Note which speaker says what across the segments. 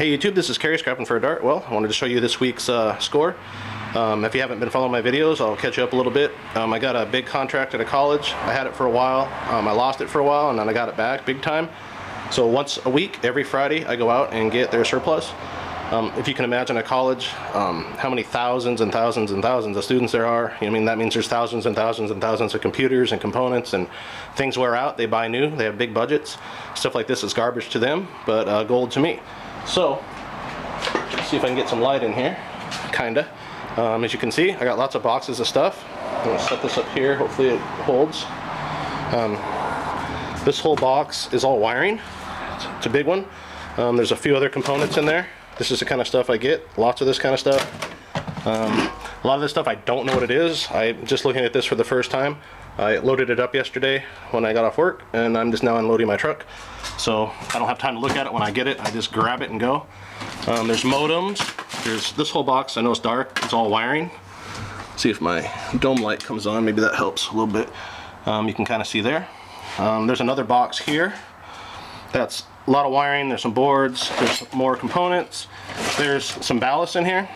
Speaker 1: Hey YouTube, this is Kerry scrapping for a dart. Well, I wanted to show you this week's score. If you haven't been following my videos, I'll catch you up a little bit. I got a big contract at a college. I had it for a while. I lost it for a while, and then I got it back big time. So once a week, every Friday, I go out and get their surplus. If you can imagine a college, how many thousands and thousands and thousands of students there are. I mean, that means there's thousands and thousands and thousands of computers and components, and things wear out, they buy new, they have big budgets. Stuff like this is garbage to them, but gold to me. So, let's see if I can get some light in here, kinda. As you can see, I got lots of boxes of stuff. I'm gonna set this up here, hopefully it holds. This whole box is all wiring. It's a big one. There's a few other components in there. This is the kind of stuff I get, lots of this kind of stuff. A lot of this stuff I don't know what it is. I'm just looking at this for the first time. I loaded it up yesterday when I got off work, and I'm just now unloading my truck. So I don't have time to look at it when I get it. I just grab it and go. There's modems. There's this whole box. I know it's dark. It's all wiring. See if my dome light comes on. Maybe that helps a little bit. You can kind of see there. There's another box here. That's a lot of wiring. There's some boards. There's more components. There's some ballast in here.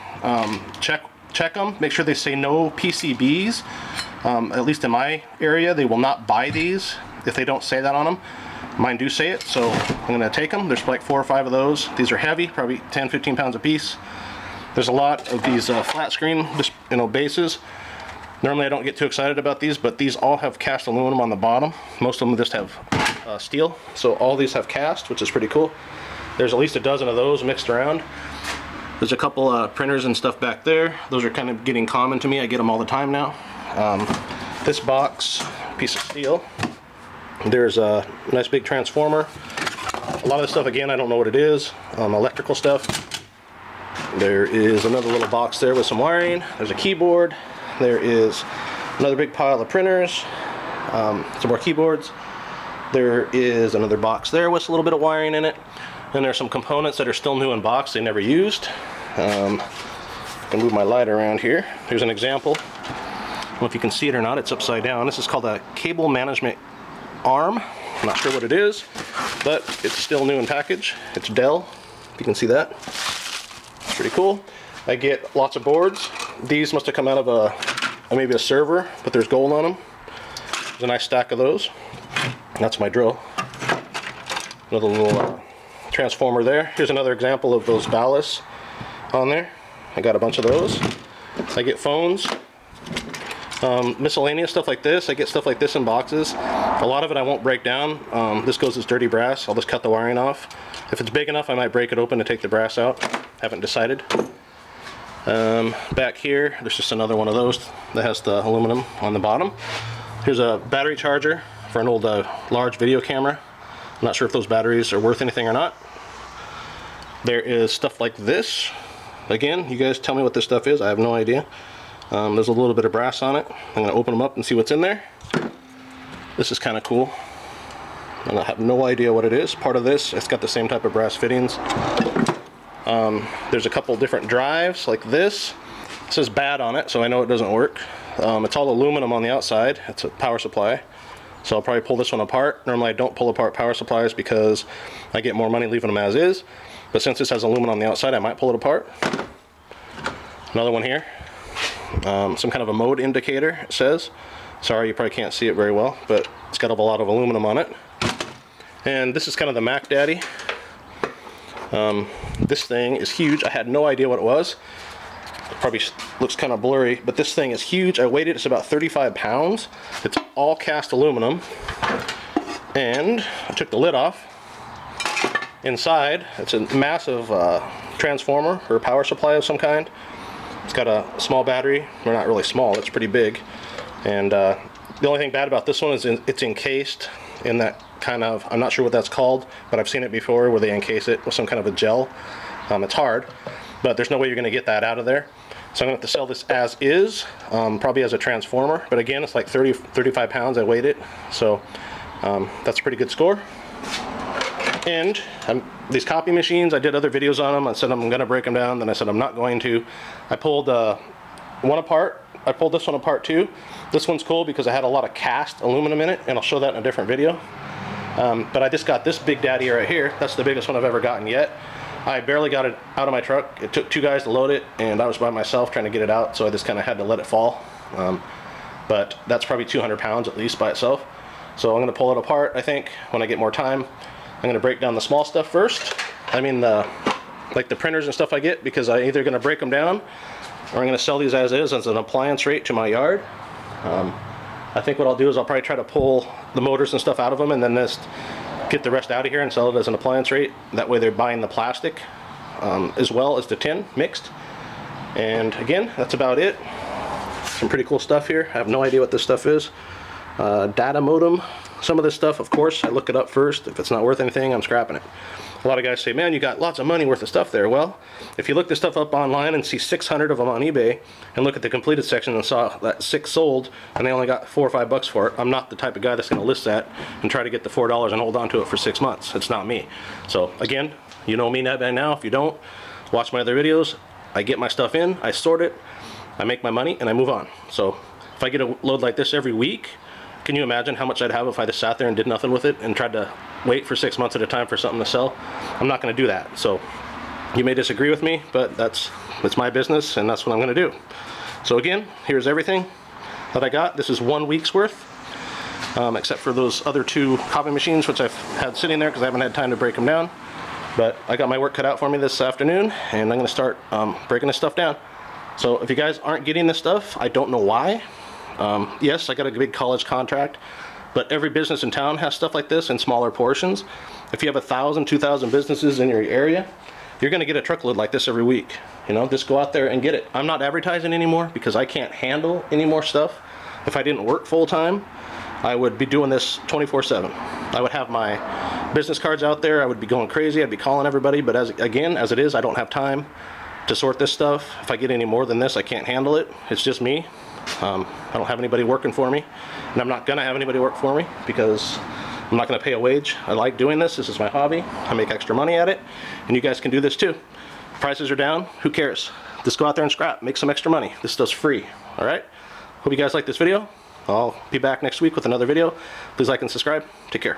Speaker 1: Check them. Make sure they say no PCBs. At least in my area, they will not buy these if they don't say that on them. Mine do say it, so I'm gonna take them. There's like 4 or 5 of those. These are heavy, probably 10, 15 pounds a piece. There's a lot of these flat screen, bases. Normally I don't get too excited about these, but these all have cast aluminum on the bottom. Most of them just have steel. So all these have cast, which is pretty cool. There's at least a dozen of those mixed around. There's a couple printers and stuff back there. Those are kind of getting common to me. I get them all the time now. This box, piece of steel. There's a nice big transformer. A lot of this stuff, again, I don't know what it is. Electrical stuff. There is another little box there with some wiring. There's a keyboard. There is another big pile of printers. Some more keyboards. There is another box there with a little bit of wiring in it. And there's some components that are still new in box they never used. I can move my light around here. Here's an example. I don't know if you can see it or not. It's upside down. This is called a cable management arm. I'm not sure what it is, but it's still new in package. It's Dell, if you can see that. It's pretty cool. I get lots of boards. These must have come out of maybe a server, but there's gold on them. There's a nice stack of those. That's my drill. Another little transformer there. Here's another example of those ballasts on there. I got a bunch of those. I get phones. Miscellaneous stuff like this. I get stuff like this in boxes. A lot of it I won't break down. This goes as dirty brass. I'll just cut the wiring off. If it's big enough, I might break it open to take the brass out. Haven't decided. Back here, there's just another one of those that has the aluminum on the bottom. Here's a battery charger for an old large video camera. I'm not sure if those batteries are worth anything or not. There is stuff like this. Again, you guys tell me what this stuff is. I have no idea. There's a little bit of brass on it. I'm going to open them up and see what's in there. This is kind of cool. And I have no idea what it is. Part of this, it's got the same type of brass fittings. There's a couple different drives like this. It says bad on it, so I know it doesn't work. It's all aluminum on the outside. It's a power supply. So I'll probably pull this one apart. Normally I don't pull apart power supplies because I get more money leaving them as is. But since this has aluminum on the outside, I might pull it apart. Another one here. Some kind of a mode indicator, it says. Sorry, you probably can't see it very well, but it's got a lot of aluminum on it. And this is kind of the Mac Daddy. This thing is huge. I had no idea what it was. It probably looks kind of blurry, but this thing is huge. I weighed it. It's about 35 pounds. It's all cast aluminum. And I took the lid off. Inside, it's a massive transformer or power supply of some kind. It's got a small battery. They're not really small, it's pretty big. And the only thing bad about this one is it's encased in that kind of, I'm not sure what that's called, but I've seen it before where they encase it with some kind of a gel. It's hard, but there's no way you're gonna get that out of there. So I'm gonna have to sell this as is, probably as a transformer. But again, it's like 35 pounds, I weighed it. So that's a pretty good score. And these copy machines, I did other videos on them. I said I'm gonna break them down, then I said I'm not going to. I pulled one apart. I pulled this one apart too. This one's cool because I had a lot of cast aluminum in it, and I'll show that in a different video. But I just got this big daddy right here. That's the biggest one I've ever gotten yet. I barely got it out of my truck. It took 2 guys to load it, and I was by myself trying to get it out, so I just kind of had to let it fall. But that's probably 200 pounds at least by itself. So I'm going to pull it apart, I think, when I get more time. I'm going to break down the small stuff first. I mean, like the printers and stuff I get, because I'm either going to break them down or I'm going to sell these as is as an appliance rate to my yard. I think what I'll do is I'll probably try to pull the motors and stuff out of them and then just get the rest out of here and sell it as an appliance rate. That way they're buying the plastic as well as the tin mixed. And again, that's about it. Some pretty cool stuff here. I have no idea what this stuff is. Data modem. Some of this stuff, of course, I look it up first. If it's not worth anything, I'm scrapping it. A lot of guys say, man, you got lots of money worth of stuff there. Well, if you look this stuff up online and see 600 of them on eBay and look at the completed section and saw that 6 sold and they only got $4 or $5 for it, I'm not the type of guy that's going to list that and try to get the $4 and hold on to it for 6 months. It's not me. So again, you know me by now. If you don't, watch my other videos. I get my stuff in, I sort it, I make my money, and I move on. So if I get a load like this every week, can you imagine how much I'd have if I just sat there and did nothing with it and tried to wait for 6 months at a time for something to sell? I'm not going to do that. So you may disagree with me, but that's my business, and that's what I'm going to do. So again, here's everything that I got. This is 1 week's worth, except for those other 2 copy machines, which I've had sitting there because I haven't had time to break them down. But I got my work cut out for me this afternoon, and I'm going to start breaking this stuff down. So if you guys aren't getting this stuff, I don't know why. Yes, I got a big college contract, but every business in town has stuff like this in smaller portions. If you have 1,000, 2,000 businesses in your area, you're going to get a truckload like this every week. You know, just go out there and get it. I'm not advertising anymore because I can't handle any more stuff. If I didn't work full time, I would be doing this 24/7. I would have my business cards out there. I would be going crazy. I'd be calling everybody. But as it is, I don't have time to sort this stuff. If I get any more than this, I can't handle it. It's just me. I don't have anybody working for me, and I'm not gonna have anybody work for me because I'm not gonna pay a wage. I like doing this. This is my hobby. I make extra money at it, and you guys can do this too. Prices are down. Who cares? Just go out there and scrap. Make some extra money. This stuff's free. All right? Hope you guys like this video. I'll be back next week with another video. Please like and subscribe. Take care.